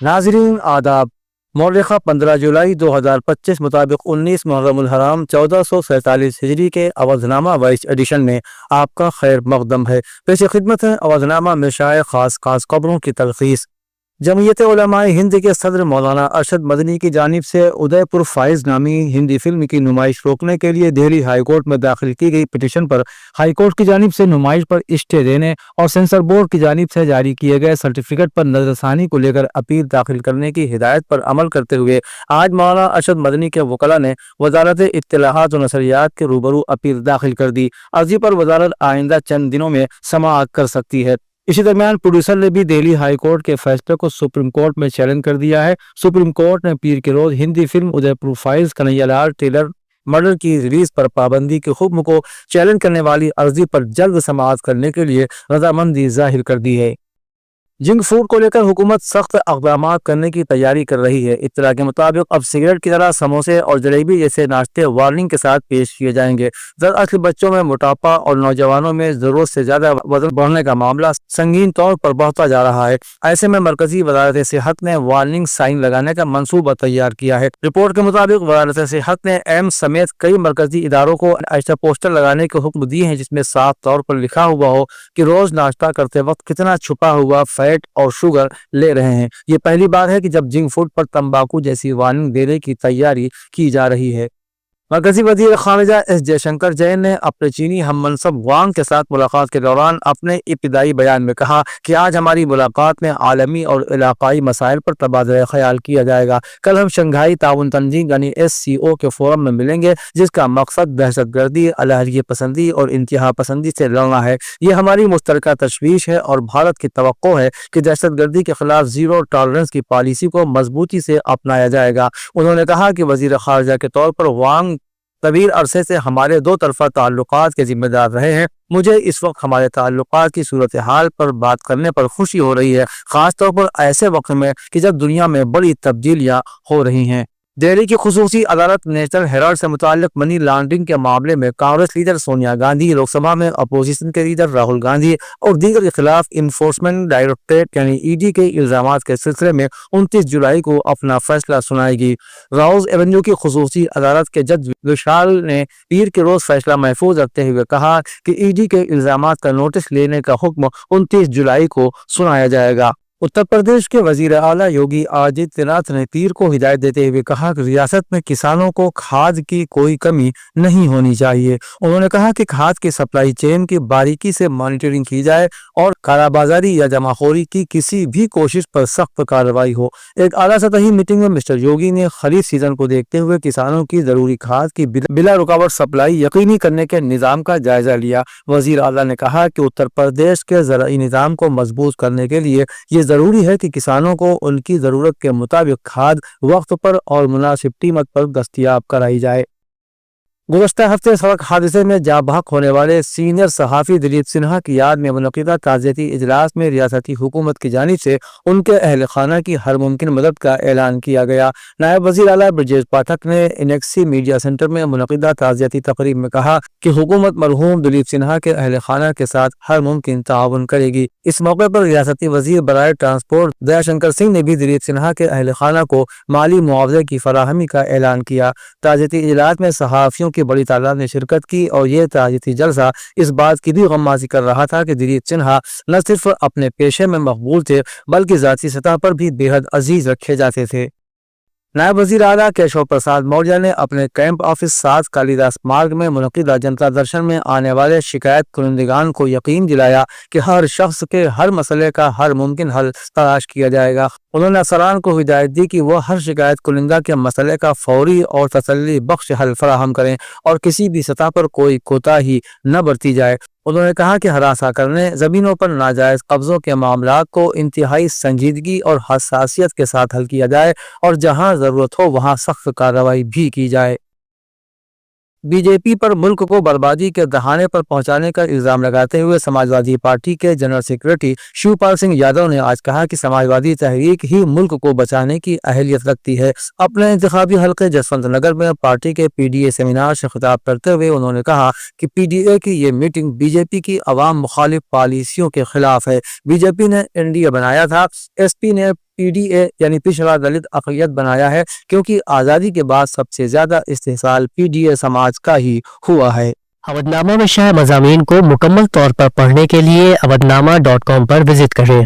नाजरीन आदाब। मौलिका 15 जुलाई 2025 मुताबिक 19 मुहर्रम उल हराम 1447 हिजरी के अवधनामा वाइस एडिशन में आपका खैर मकदम है। पेश खिदमत है अवधनामा में शाये खास खबरों की तलखीस। जमीयत उलमाए हिंद के सदर मौलाना अरशद मदनी की जानिब से उदयपुर फाइज नामी हिंदी फिल्म की नुमाइश रोकने के लिए दिल्ली हाई कोर्ट में दाखिल की गई पिटीशन पर हाई कोर्ट की जानिब से नुमाइश पर स्टे देने और सेंसर बोर्ड की जानिब से जारी किए गए सर्टिफिकेट पर नजरसानी को लेकर अपील दाखिल करने की हिदायत पर अमल करते हुए आज मौलाना अरशद मदनी के वकला ने वजारत इत्तलाहात और नशरियात के रूबरू अपील दाखिल कर दी। अर्जी पर वजारत आइंदा चंद दिनों में समाअत कर सकती है। इसी दरमियान प्रोड्यूसर ने भी दिल्ली हाई कोर्ट के फैसले को सुप्रीम कोर्ट में चैलेंज कर दिया है। सुप्रीम कोर्ट ने पीर के रोज Hindi film Udaipur files Kanhaiyalal tailor murder की रिलीज पर पाबंदी के हुक्म को चैलेंज करने वाली अर्जी पर जल्द समाअत करने के लिए रजामंदी जाहिर कर दी है। जंक फूड को लेकर हुकूमत सख्त इक़दाम करने की तैयारी कर रही है। इत्तला के मुताबिक अब सिगरेट की तरह समोसे और जलेबी जैसे नाश्ते वार्निंग के साथ पेश किए जाएंगे। दरअसल बच्चों में मोटापा और नौजवानों में जरूरत से ज्यादा वजन बढ़ने का मामला संगीन तौर पर बढ़ता जा रहा है। ऐसे में मरकजी वजारत सेहत ने वार्निंग साइन लगाने का मंसूबा तैयार किया है। रिपोर्ट के मुताबिक वजारत सेहत ने एम्स समेत कई मरकजी इदारों को ऐसा पोस्टर लगाने के हुक्म दिए हैं जिसमें साफ तौर पर लिखा हुआ हो कि रोज नाश्ता करते वक्त कितना छुपा हुआ फैट और शुगर ले रहे हैं। ये पहली बार है कि जब जंक फूड पर तंबाकू जैसी वार्निंग देने की तैयारी की जा रही है। मरकजी वज़ीर ख़ारिजा एस जयशंकर जैन ने अपने चीनी हम मनसब वांग के साथ मुलाकात के दौरान अपने इब्तिदाई बयान में कहा कि आज हमारी मुलाकात में आलमी और इलाकाई मसाइल पर तबादला ख्याल किया जाएगा। कल हम शंघाई ताउन तंजीम यानी SCO के फोरम में मिलेंगे जिसका मकसद दहशतगर्दी, अलहरियत पसंदी और इंतहा पसंदी से लड़ना है। ये हमारी मुश्तरका तशवीश है और भारत की तवक्को है कि दहशतगर्दी के खिलाफ जीरो टॉलरेंस की पॉलिसी को मजबूती से अपनाया जाएगा। उन्होंने कहा कि वज़ीर ख़ारिजा के तौर पर वांग तवील अरसे से हमारे दो तरफा ताल्लुकात के जिम्मेदार रहे हैं। मुझे इस वक्त हमारे ताल्लुकात की सूरत हाल पर बात करने पर खुशी हो रही है, खासतौर पर ऐसे वक्त में कि जब दुनिया में बड़ी तब्दीलियां हो रही हैं। दिल्ली की खुसूसी अदालत नेशनल हेराल्ड से मुताल्लिक मनी लॉन्ड्रिंग के मामले में कांग्रेस लीडर सोनिया गांधी, लोकसभा में अपोजिशन के लीडर राहुल गांधी और दीगर के खिलाफ इन्फोर्समेंट डायरेक्टरेट यानी ED के इल्जामात के सिलसिले में 29 जुलाई को अपना फैसला सुनाएगी। राउज एवेन्यू की खुसूसी अदालत के जज विशाल ने पीर के रोज फैसला महफूज रखते हुए कहा कि ED के इल्जामात का नोटिस लेने का हुक्म 29 जुलाई को सुनाया जाएगा। उत्तर प्रदेश के वजीर आला योगी आदित्यनाथ ने पीर को हिदायत देते हुए कहा कि रियासत में किसानों को खाद की कोई कमी नहीं होनी चाहिए। उन्होंने कहा कि खाद की सप्लाई चेन की बारीकी से मॉनिटरिंग की जाए और कालाबाजारी या जमाखोरी की किसी भी कोशिश पर सख्त कार्रवाई हो। एक आला सतही मीटिंग में मिस्टर योगी ने खरीफ सीजन को देखते हुए किसानों की जरूरी खाद की बिला रुकावट सप्लाई यकीनी करने के निजाम का जायजा लिया। वजीर आला ने कहा कि उत्तर प्रदेश के ज़राई निजाम को मजबूत करने के लिए ये जरूरी है कि किसानों को उनकी जरूरत के मुताबिक खाद वक्त पर और मुनासिब कीमत पर दस्तयाब कराई जाए। गुज़श्ता हफ्ते सड़क हादसे में जाँ बहक होने वाले सीनियर सहाफ़ी दिलीप सिन्हा की याद में मुनक़िदा ताज़ियती इजलास में रियासती हुकूमत की जानिब से उनके अहल खाना की हर मुमकिन मदद का ऐलान किया गया। नायब वज़ीर आला ब्रजेश पाठक ने इनेक्सी मीडिया सेंटर में मुनक़िदा ताज़ियती तक़रीब में कहा कि हुकूमत मरहूम दिलीप सिन्हा के अहल खाना के साथ हर मुमकिन ताउन करेगी। इस मौके पर रियासती वज़ीर बराए ट्रांसपोर्ट दयाशंकर सिंह ने भी दिलीप सिन्हा के अहल खाना को माली मुआवजे की फराहमी का ऐलान किया। ताज़ियती इजलास में सहाफ़ियों बड़ी तादाद ने शिरकत की और यह ताज़ियती जलसा इस बात की भी गम्माज़ी कर रहा था कि दिलीप सिन्हा न सिर्फ अपने पेशे में मकबूल थे बल्कि ज़ाती सतह पर भी बेहद अजीज रखे जाते थे। नायब वज़ीर आला केशव प्रसाद मौर्य ने अपने कैंप ऑफिस 7 कालिदास मार्ग में मुनक़िदा जनता दर्शन में आने वाले शिकायत कुनिंदगान को यकीन दिलाया कि हर शख्स के हर मसले का हर मुमकिन हल तलाश किया जाएगा। उन्होंने अफसरान को हिदायत दी कि वह हर शिकायत कुनिंदा के मसले का फौरी और तसल्ली बख्श हल फराहम करें और किसी भी सतह पर कोई कोताही न बरती जाए। उन्होंने कहा कि हरासा करने, जमीनों पर नाजायज कब्जों के मामलात को इंतहाई संजीदगी और हसासियत के साथ हल किया जाए और जहां जरूरत हो वहां सख्त कार्रवाई भी की जाए। बीजेपी पर मुल्क को बर्बादी के दहाने पर पहुंचाने का इल्जाम लगाते हुए समाजवादी पार्टी के जनरल सेक्रेटरी शिवपाल सिंह यादव ने आज कहा कि समाजवादी तहरीक ही मुल्क को बचाने की अहलियत रखती है। अपने इंतखाबी हल्के जसवंत नगर में पार्टी के PDA सेमिनार से खिताब करते हुए उन्होंने कहा कि PDA की ये मीटिंग बीजेपी की अवाम मुखालिफ पॉलिसियों के खिलाफ है। बीजेपी ने NDA बनाया था, SP ने PDA یعنی پچھڑا دلت اقلیت بنایا ہے، کیونکہ آزادی کے بعد سب سے زیادہ استحصال PDA سماج کا ہی ہوا ہے۔ اودھ نامہ میں شائع مضامین کو مکمل طور پر پڑھنے کے لیے اودھ نامہ .com پر وزٹ کریں۔